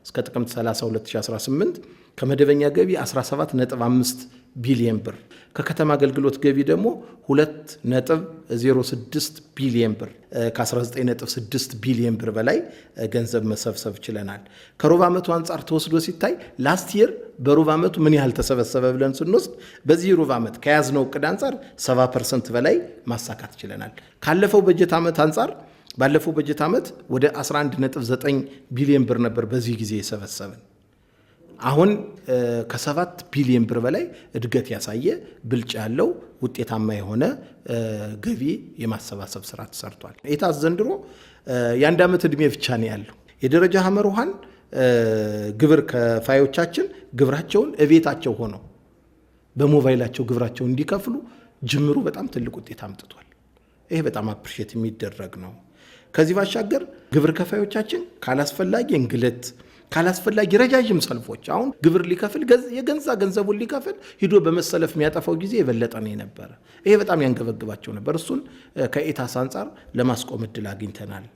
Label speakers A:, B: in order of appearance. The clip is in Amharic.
A: እስከ ጥቅምት 30 2018 ከመደበኛ ገቢ 17.5 ቢሊዮን ብር ከከተማ አገልግሎት ገቢ ደግሞ 2.06 ቢሊዮን ብር ከ19.6 ቢሊዮን ብር በላይ ገንዘብ መሰብሰብ ችለናል። ከሩብ ዓመቱ አንጻር ተወስዶ ሲታይ ላስት ይር በሩብ ዓመቱ ምን ያህል ተሰበሰበ ብለን ስንወስድ በዚህ ሩብ ዓመት ከያዝነው እቅድ አንጻር 70% በላይ ማሳካት ችለናል። ካለፈው በጀት ዓመት አንጻር ባለፈው በጀት ዓመት ወደ 11.9 ቢሊዮን ብር ነበር በዚህ ጊዜ የሰበሰብን። አሁን ከ7 ቢሊዮን ብር በላይ እድገት ያሳየ ብልጫ ያለው ውጤታማ የሆነ ገቢ የማሰባሰብ ስራ ተሰርቷል። ኤታስ ዘንድሮ የአንድ ዓመት ዕድሜ ብቻ ነው ያለው። የደረጃ ሐመር ውሃን ግብር ከፋዮቻችን ግብራቸውን እቤታቸው ሆነው በሞባይላቸው ግብራቸውን እንዲከፍሉ ጅምሩ በጣም ትልቅ ውጤት አምጥቷል። ይሄ በጣም አፕሪሼት የሚደረግ ነው። ከዚህ ባሻገር ግብር ከፋዮቻችን ካላስፈላጊ እንግልት ካላስፈላጊ ረጃጅም ሰልፎች አሁን ግብር ሊከፍል ገንዘቡን ሊከፍል ሂዶ በመሰለፍ የሚያጠፋው ጊዜ የበለጠ ነው የነበረ። ይሄ በጣም ያንገበግባቸው ነበር። እሱን ከኤታስ አንጻር ለማስቆም እድል አግኝተናል።